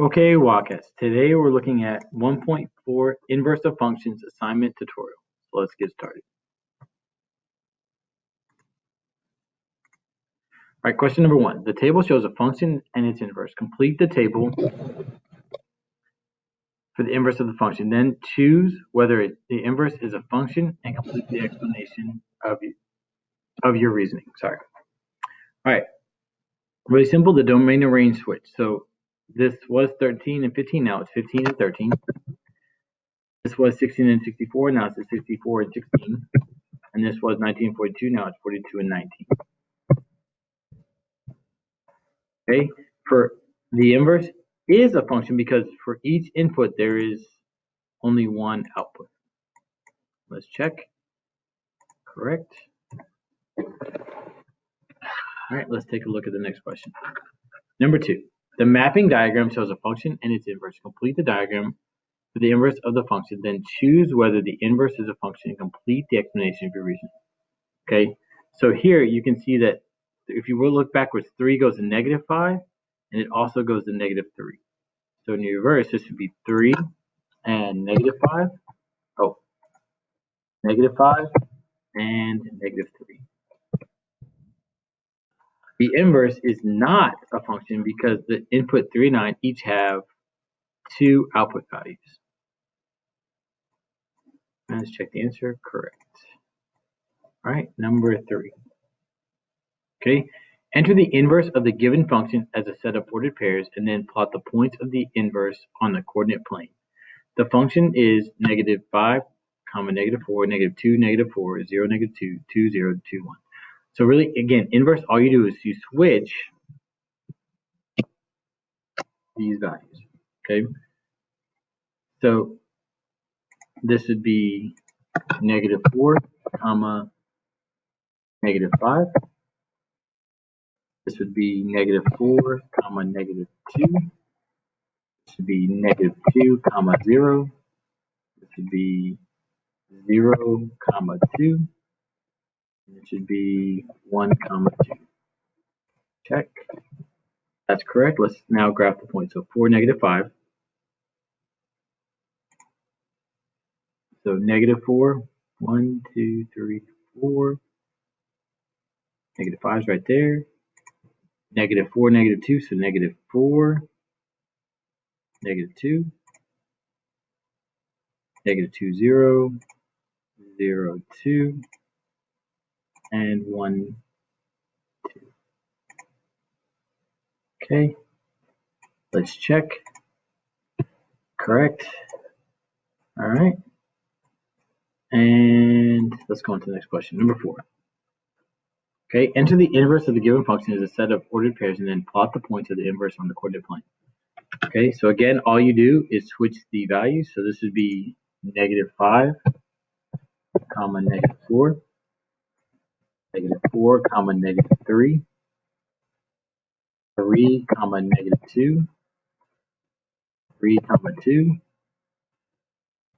Okay, Wildcats. Today we're looking at 1.4 Inverse of Functions assignment tutorial. So let's get started. All right, question number 1. The table shows a function and its inverse. Complete the table for the inverse of the function. Then choose whether the inverse is a function and complete the explanation of your reasoning. Sorry. All right. Really simple. The domain and range switch. So this was 13 and 15. Now it's 15 and 13. This was 16 and 64. Now it's 64 and 16. And this was 1942. Now it's 42 and 19. Okay, for the inverse is a function because for each input there is only one output. Let's check. Correct. All right, let's take a look at the next question. Number 2. The mapping diagram shows a function and its inverse. Complete the diagram for the inverse of the function, then choose whether the inverse is a function and complete the explanation of your reason. Okay, so here you can see that if you will look backwards, 3 goes to -5, and it also goes to -3. So in your reverse, this would be 3 and -5. Oh, -5 and -3. The inverse is not a function because the input 3 and 9 each have 2 output values. Let's check the answer. Correct. All right, number 3. Okay, enter the inverse of the given function as a set of ordered pairs and then plot the points of the inverse on the coordinate plane. The function is -5, -4, -2, -4, 0, -2, 2, 0, 2, 1. So really, again, inverse, all you do is you switch these values, okay? So this would be -4, -5. This would be -4, -2. This would be -2, 0. This would be 0, 2. And it should be 1, 2. Check. That's correct. Let's now graph the point. So 4, -5. So -4, 1, 2, 3, 4. -5 is right there. -4, -2, so -4, -2, -2, 0, 0, 2, and 1, 2. Okay, let's check. Correct. All right. And let's go on to the next question. Number 4. Okay, enter the inverse of the given function as a set of ordered pairs and then plot the points of the inverse on the coordinate plane. Okay, so again, all you do is switch the values. So this would be -5, -4, -4, -3, 3, -2, 3, 2,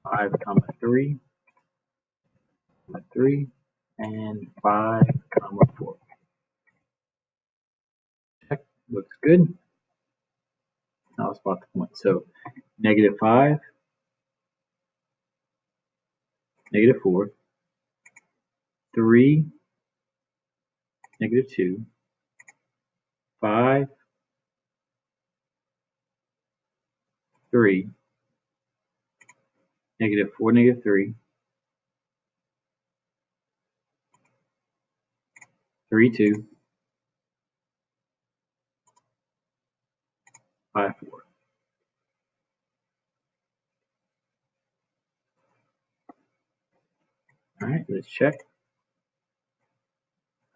5, 3, 3, and 5, 4. Check. Looks good. Now let's plot the point. So -5, -4, 3, -2, 5, 3, -4, -3, 3, 2, 5, 4. All right, let's check.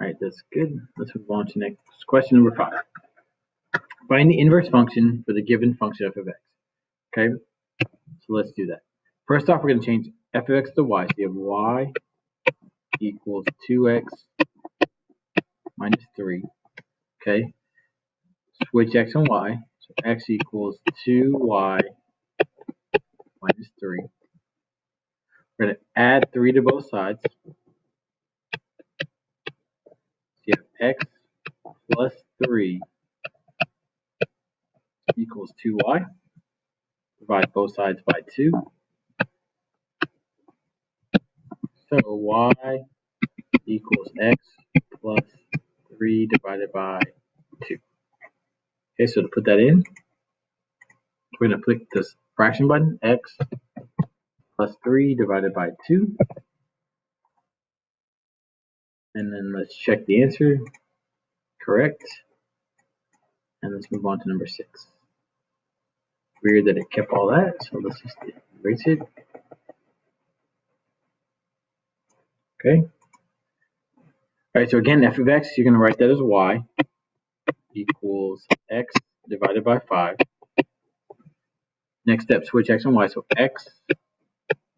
All right, that's good. Let's move on to next question number 5. Find the inverse function for the given function f of x. Okay, so let's do that. First off, we're going to change f of x to y. So you have y equals 2x minus 3. Okay, switch x and y. So x equals 2y minus 3. We're going to add 3 to both sides. So you have x plus 3 equals 2y. Divide both sides by 2. So y equals x plus 3 divided by 2. Okay, so to put that in, we're going to click this fraction button, x plus 3 divided by 2. And then let's check the answer. Correct. And let's move on to number 6. Weird that it kept all that, so let's just erase it. Okay. All right, so again, f of x, you're going to write that as y equals x divided by 5. Next step, switch x and y, so x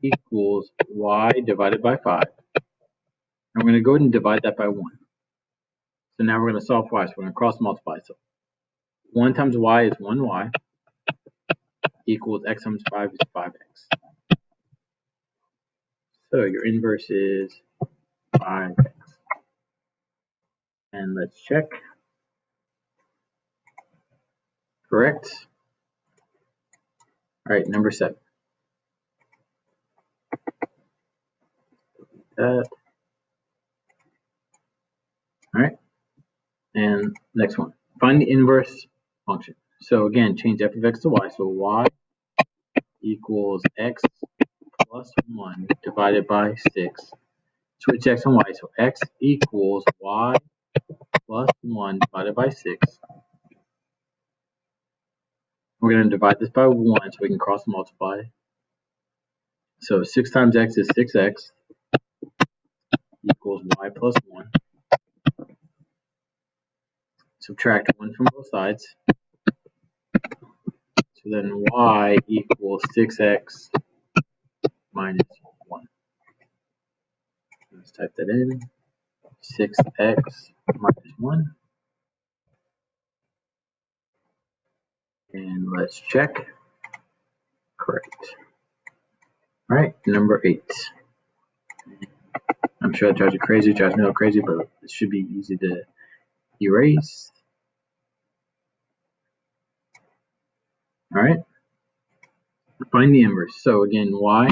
equals y divided by 5. And we're going to go ahead and divide that by 1. So now we're going to solve for y, so we're going to cross multiply. So 1 times y is 1y equals x times 5 is 5x. So your inverse is 5x. And let's check. Correct. All right, number 7. That. All right, and next one. Find the inverse function. So again, change f of x to y. So y equals x plus 1 divided by 6. Switch x and y. So x equals y plus 1 divided by 6. We're going to divide this by 1 so we can cross multiply. So 6 times x is 6x equals y plus 1. Subtract 1 from both sides. So then y equals 6x minus 1. Let's type that in. 6x minus 1. And let's check. Correct. All right, number 8. I'm sure it drives you crazy, drives me a little crazy, but it should be easy to erase. All right. Find the inverse. So again, y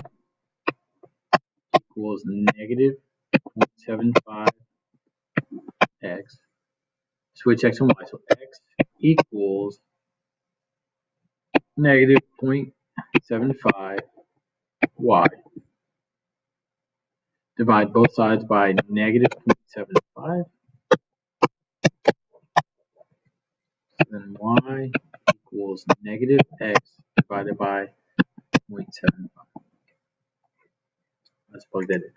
equals negative 0.75x. Switch x and y. So x equals negative 0.75y. Divide both sides by negative 0.75. So then y equals negative x divided by 0.75. Let's plug that in.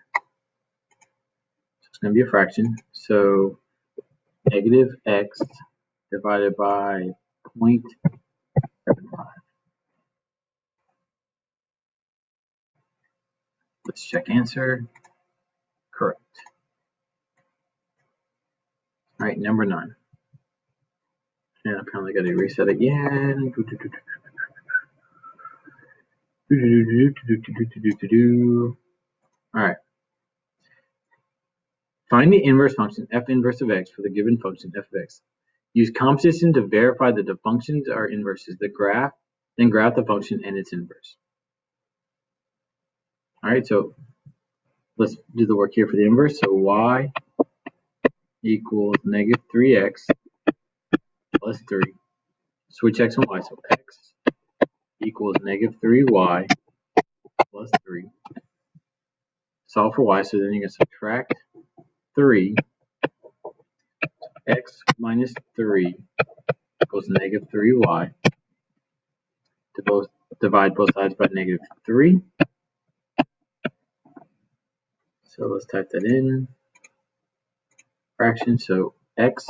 So it's going to be a fraction. So negative x divided by 0.75. Let's check answer. Correct. All right, number 9. And apparently got to erase that again. All right. Find the inverse function f inverse of x for the given function f of x. Use composition to verify that the functions are inverses. Then graph the function and its inverse. All right, so let's do the work here for the inverse. So y equals negative 3x plus 3. Switch x and y. So x equals negative 3y plus 3. Solve for y. So then you can subtract 3. X minus 3 equals negative 3y. Divide both sides by negative 3. So let's type that in. Fraction. So x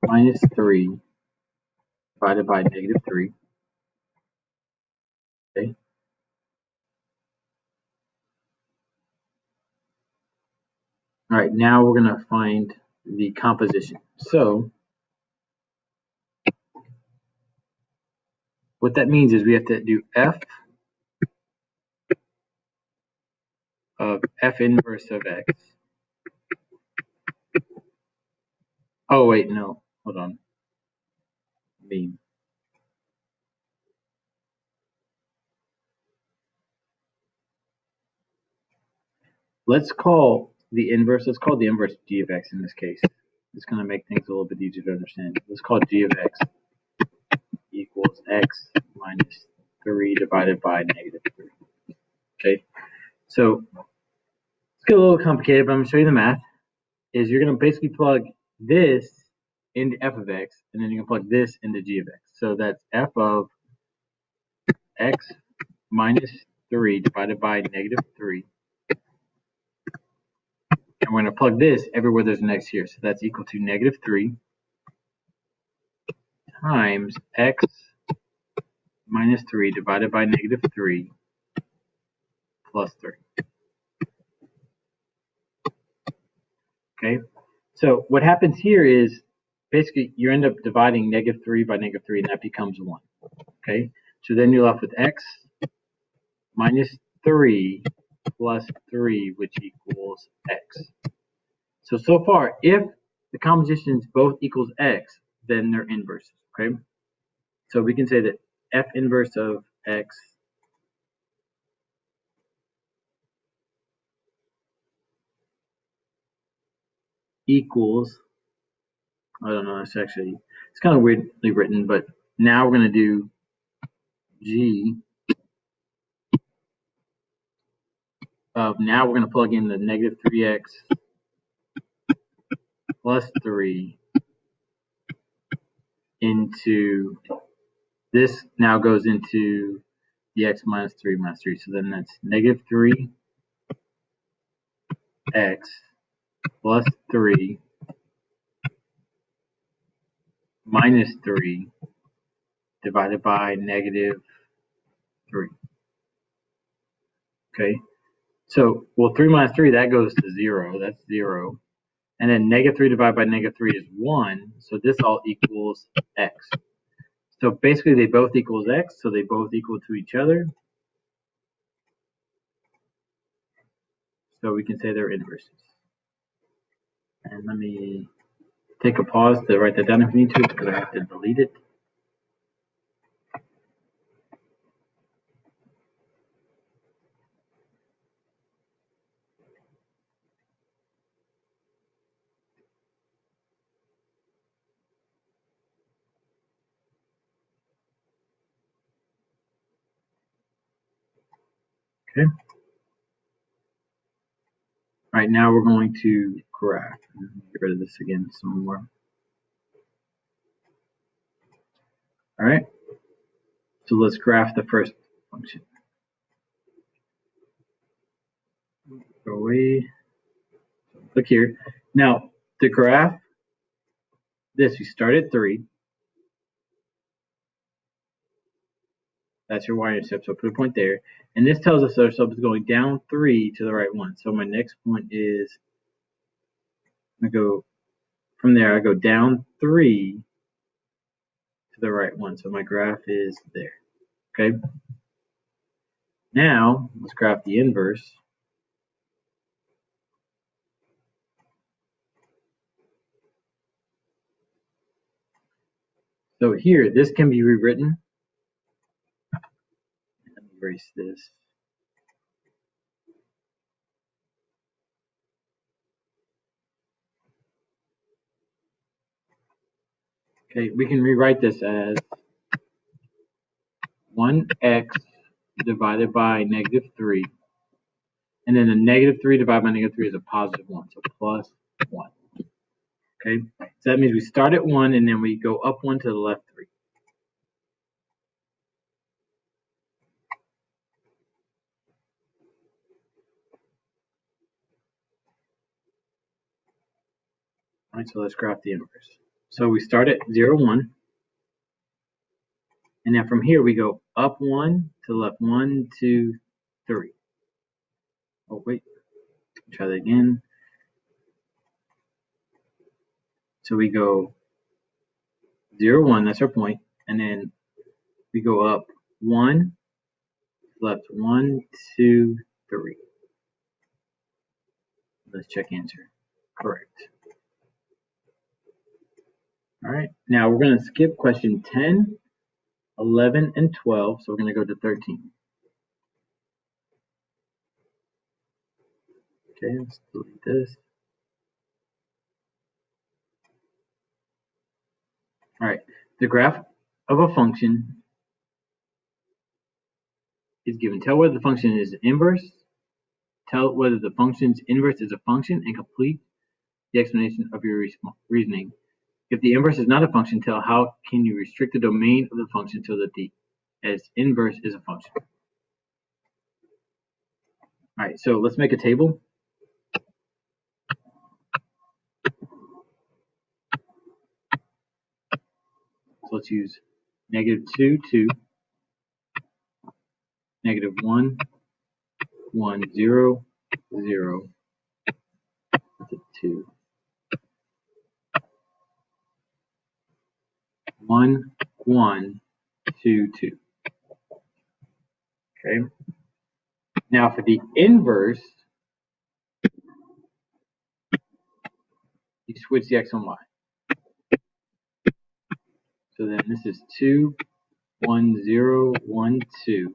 minus 3 divided by negative 3. Okay. All right, now we're going to find the composition. So what that means is we have to do f of f inverse of x. Oh, wait, no. Hold on. Mean. let's call the inverse g of x in this case. It's going to make things a little bit easier to understand. Let's call g of x equals x minus 3 divided by negative 3. Okay, so it's get a little complicated, but I'm going to show you the math. Is you're going to basically plug this into f of x, and then you're going to plug this into g of x. So that's f of x minus 3 divided by negative 3. And we're going to plug this everywhere there's an x here. So that's equal to negative 3 times x minus 3 divided by negative 3 plus 3. Okay, so what happens here is basically you end up dividing negative 3 by negative 3, and that becomes 1. Okay, so then you're left with x minus 3 plus 3, which equals x. So far, if the compositions both equals x, then they're inverses. Okay, so we can say that f inverse of x equals, I don't know, it's kind of weirdly written, but now we're going to do g of, now we're going to plug in the negative 3x plus 3 into, this now goes into the x minus 3 minus 3. So then that's negative 3x plus 3 minus 3 divided by negative 3. Okay, so, well, 3 minus 3, that goes to 0. That's 0. And then negative 3 divided by negative 3 is 1. So this all equals x. So basically they both equals x, so they both equal to each other. So we can say they're inverses. And let me take a pause to write that down if you need to, because I have to delete it. Okay. All right, now we're going to graph. Get rid of this again some more. All right. So let's graph the first function. Go away. Click here. Now, to graph this, you start at 3. That's your y-intercept, so put a point there. And this tells us our slope is going down 3 to the right 1. So my next point is, I go from there, I go down 3 to the right 1. So my graph is there. Okay. Now, let's graph the inverse. So here, this can be rewritten. Let me erase this. Okay, we can rewrite this as 1x divided by negative 3. And then the negative 3 divided by negative 3 is a positive 1, so plus 1. Okay, so that means we start at 1 and then we go up 1 to the left 3. All right, so let's graph the inverse. So we start at 0, 1. And then from here we go up 1 to the left 1, 2, 3. Oh, wait. Try that again. So we go 0, 1, that's our point. And then we go up 1, left 1, 2, 3. Let's check answer. Correct. All right, now we're going to skip question 10, 11, and 12, so we're going to go to 13. Okay, let's delete this. All right, the graph of a function is given. Tell whether the function is inverse. Tell whether the function's inverse is a function and complete the explanation of your reasoning. If the inverse is not a function, tell how can you restrict the domain of the function so that the inverse is a function. All right, so let's make a table. So let's use -2, 2, -1, 1, 0, 0, 2, 1, 1, 2, 2. Okay. Now for the inverse, you switch the x and y. So then this is 2, 1, 0, 1, 2.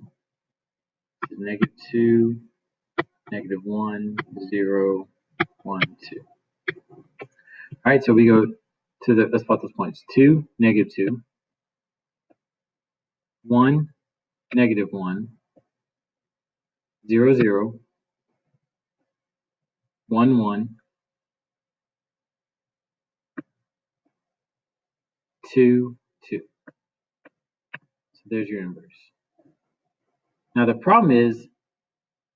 This is -2, -1, 0, 1, 2. All right, so we go to let's plot those points. 2, -2, 1, -1, 0, 0, 1, 1, 2, 2. So there's your inverse. Now the problem is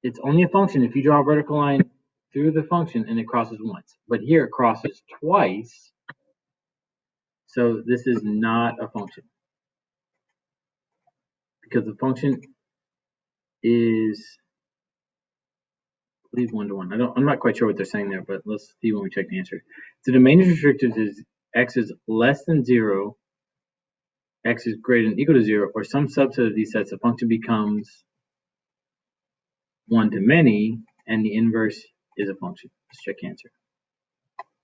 it's only a function if you draw a vertical line through the function and it crosses once. But here it crosses twice. So this is not a function. Because the function is, I believe, 1 to 1. I'm not quite sure what they're saying there, but let's see when we check the answer. So the domain is restricted to x is less than 0, x is greater than or equal to 0, or some subset of these sets. The function becomes 1 to many, and the inverse is a function. Let's check answer.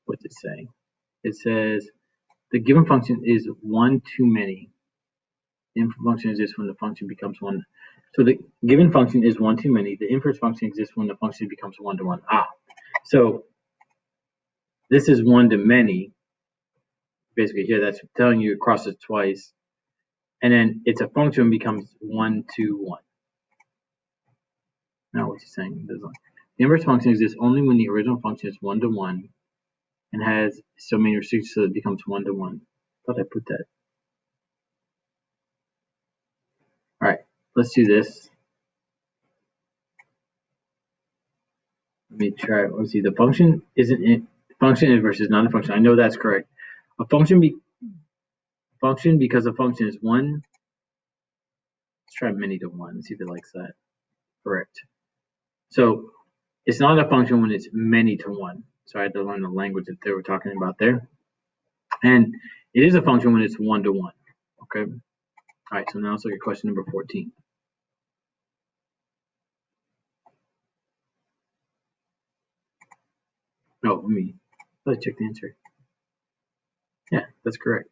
What's it saying? It says the given function is 1 to many. The inverse function exists when the function becomes 1. So the given function is 1 to many. The inverse function exists when the function becomes 1 to 1. So this is 1 to many. Basically here, that's telling you it crosses twice. And then it's a function becomes 1 to 1. Now what's it saying? The inverse function exists only when the original function is 1 to 1 and has so many restrictions so it becomes 1 to 1. I thought I put that. All right, let's do this. Let me try. Let's see. The function isn't function inverse is not a function. I know that's correct. A function because a function is 1. Let's try many to 1. Let's see if it likes that. Correct. So it's not a function when it's many to 1. So I had to learn the language that they were talking about there. And it is a function when it's 1 to 1. Okay. All right. So now let's look at question number 14. No, let's check the answer. Yeah, that's correct.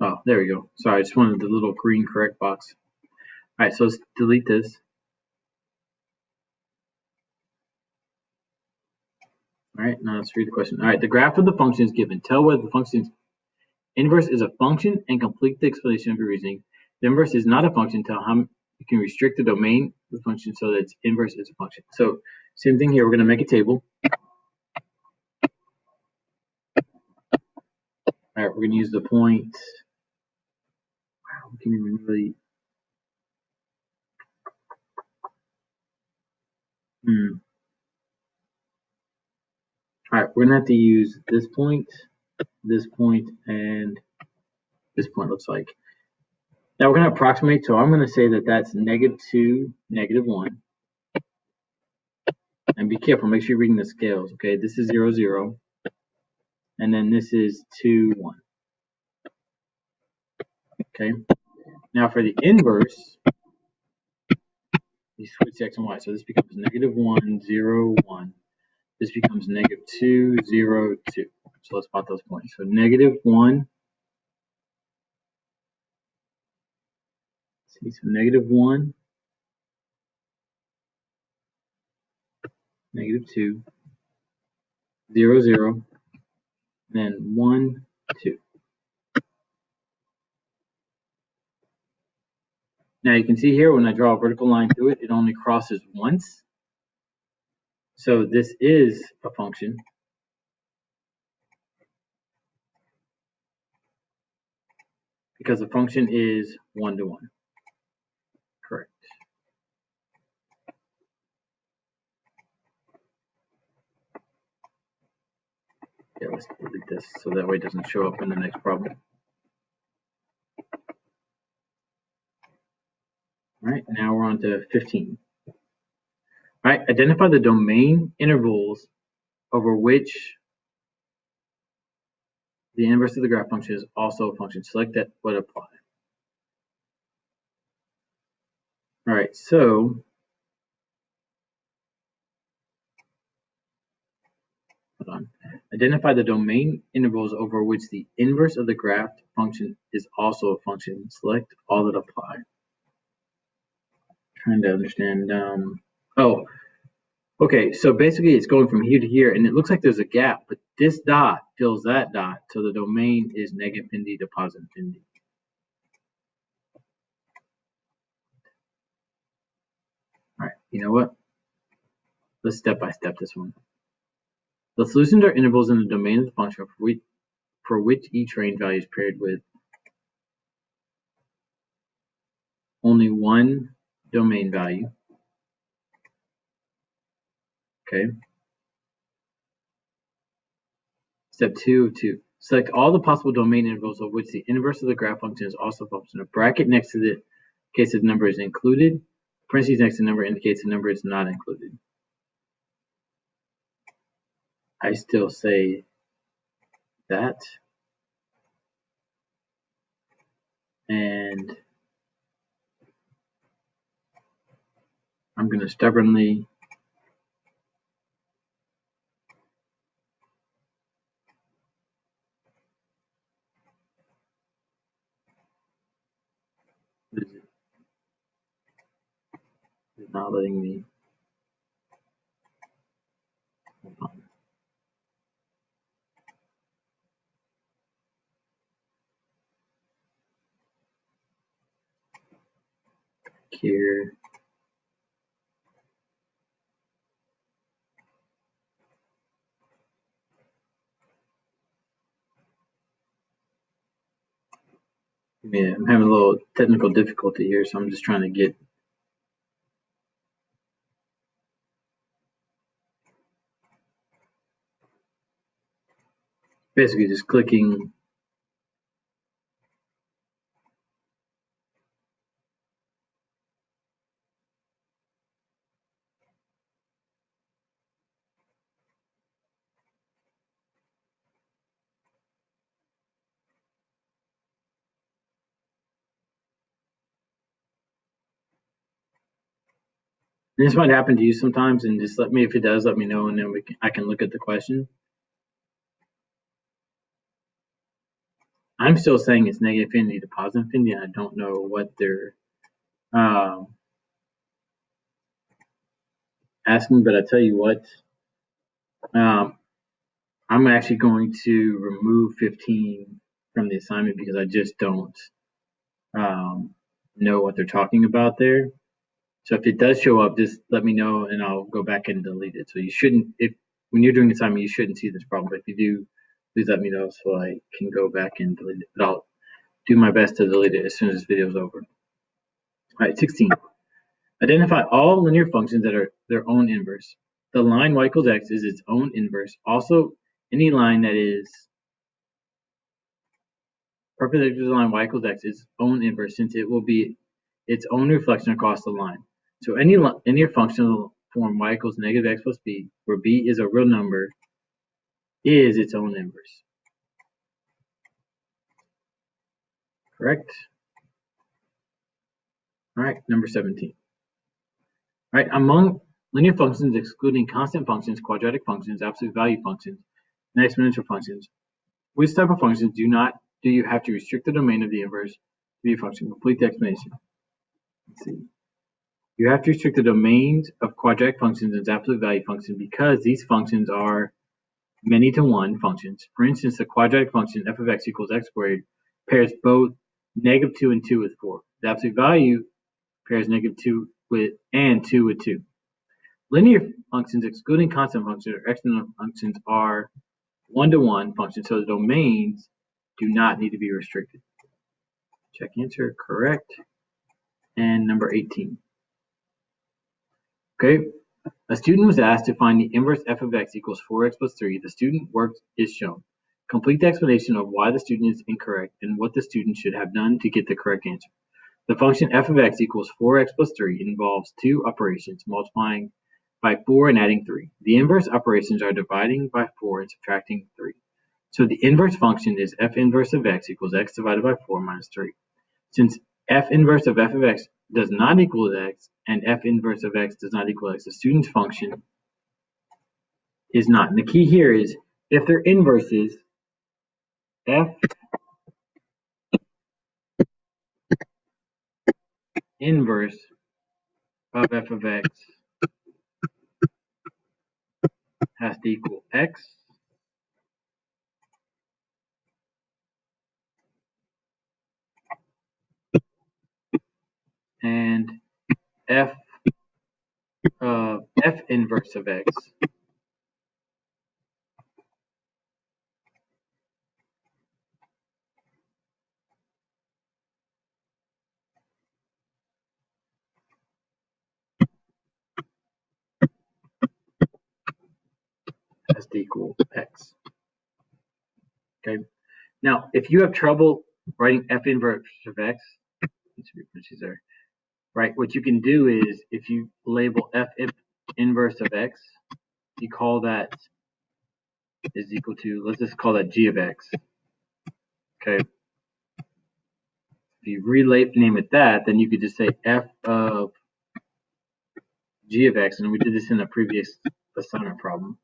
Oh, there we go. Sorry, I just wanted the little green correct box. All right, so let's delete this. All right, now let's read the question. All right, the graph of the function is given. Tell whether the function's inverse is a function and complete the explanation of your reasoning. The inverse is not a function. Tell how you can restrict the domain of the function so that its inverse is a function. So same thing here. We're going to make a table. All right, we're going to use the point. Wow, we can even really. All right, we're going to have to use this point, and this point looks like. Now we're going to approximate, so I'm going to say that that's -2, -1. And be careful, make sure you're reading the scales, okay? This is 0, 0. And then this is 2, 1. Okay? Now for the inverse, you switch the x and y. So this becomes -1, 0, 1. This becomes -2, 0, 2. So let's plot those points. So -1. See, so -1. -2, 0, 0, and then 1, 2. Now you can see here when I draw a vertical line through it, it only crosses once. So this is a function. Because the function is 1 to 1. Correct. Yeah, let's delete this so that way it doesn't show up in the next problem. All right, now we're on to 15. All right, identify the domain intervals over which the inverse of the graph function is also a function. Select that but apply. All right, so hold on. Identify the domain intervals over which the inverse of the graph function is also a function. Select all that apply. Trying to understand. Oh, okay. So basically, it's going from here to here, and it looks like there's a gap, but this dot fills that dot, so the domain is negative infinity to positive infinity. All right. You know what? Let's step by step this one. The solutions are intervals in the domain of the function for which each range value is paired with only one domain value. Okay. Step 2 of 2. Select all the possible domain intervals of which the inverse of the graph function is also a function. A bracket next to the case the number is included. Parentheses next to the number indicates the number is not included. I still say that. And I'm going to stubbornly it's not letting me. Hold on. Here. Yeah, I'm having a little technical difficulty here, so I'm just trying to get basically just clicking. And this might happen to you sometimes, and just let me, if it does, let me know, and then I can look at the question. I'm still saying it's negative infinity to positive infinity, and I don't know what they're asking, but I tell you what, I'm actually going to remove 15 from the assignment because I just don't know what they're talking about there. So if it does show up, just let me know and I'll go back and delete it. So you shouldn't, if when you're doing the assignment, you shouldn't see this problem. But if you do, please let me know so I can go back and delete it. But I'll do my best to delete it as soon as this video is over. All right, 16. Identify all linear functions that are their own inverse. The line y equals x is its own inverse. Also, any line that is perpendicular to the line y equals x is its own inverse, since it will be its own reflection across the line. So any linear functional form y equals negative x plus b, where b is a real number, is its own inverse. Correct? All right, number 17. All right, among linear functions excluding constant functions, quadratic functions, absolute value functions, and exponential functions, which type of functions do you have to restrict the domain of the inverse to be a function? Complete the explanation. Let's see. You have to restrict the domains of quadratic functions and absolute value functions because these functions are many-to-one functions. For instance, the quadratic function f of x equals x squared pairs both -2 and 2 with 4. The absolute value pairs -2 with and 2 with 2. Linear functions, excluding constant functions or exponential functions, are one-to-one functions, so the domains do not need to be restricted. Check answer, correct. And number 18. Okay, a student was asked to find the inverse f of x equals 4x plus 3. The student work is shown. Complete the explanation of why the student is incorrect and what the student should have done to get the correct answer. The function f of x equals 4x plus 3 involves two operations, multiplying by 4 and adding 3. The inverse operations are dividing by 4 and subtracting 3. So the inverse function is f inverse of x equals x divided by 4 minus 3. Since f inverse of f of x does not equal x and f inverse of x does not equal x, the student's function is not. And the key here is if they're inverses, f inverse of f of x has to equal x and f of f inverse of x has to equal x. Okay. Now, if you have trouble writing f inverse of x, there, right? What you can do is if you label f inverse of x, you call that is equal to, let's just call that g of x. Okay. If you rename it that, then you could just say f of g of x, and we did this in a previous assignment problem,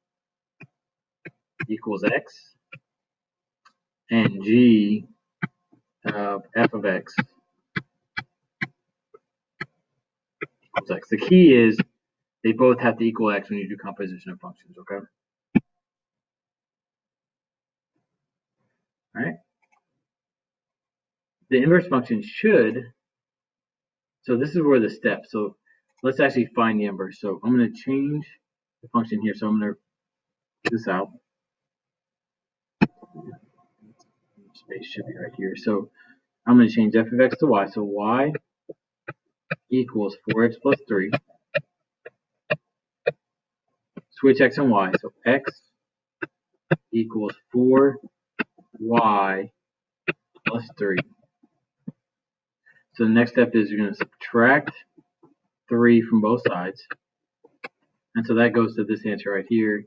equals x, and g of f of x equals x. The key is they both have to equal x when you do composition of functions, okay? All right. The inverse function should, so this is where the steps, so let's actually find the inverse. So I'm going to change the function here, so I'm going to this out. Space should be right here. So I'm going to change f of x to y. So y equals 4x plus 3. Switch x and y. So x equals 4y plus 3. So the next step is you're going to subtract 3 from both sides. And so that goes to this answer right here. It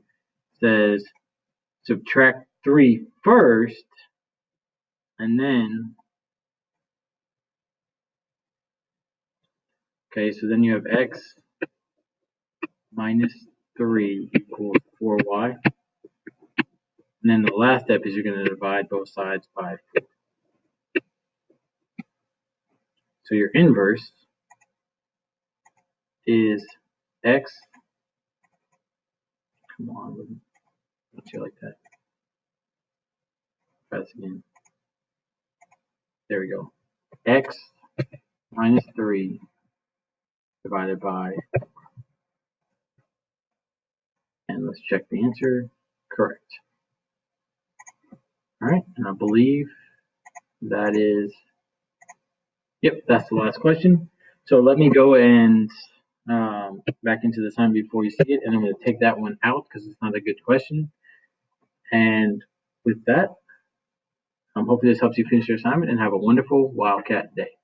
says subtract 3 first, and then, okay, so then you have x minus 3 equals 4y. And then the last step is you're going to divide both sides by 4. So your inverse is x, come on, don't you like that? Try this again. There we go. X minus 3 divided by, and let's check the answer, correct. All right, and I believe that is, yep, that's the last question. So let me go and back into the time before you see it, and I'm going to take that one out because it's not a good question. And with that, hopefully this helps you finish your assignment and have a wonderful Wildcat day.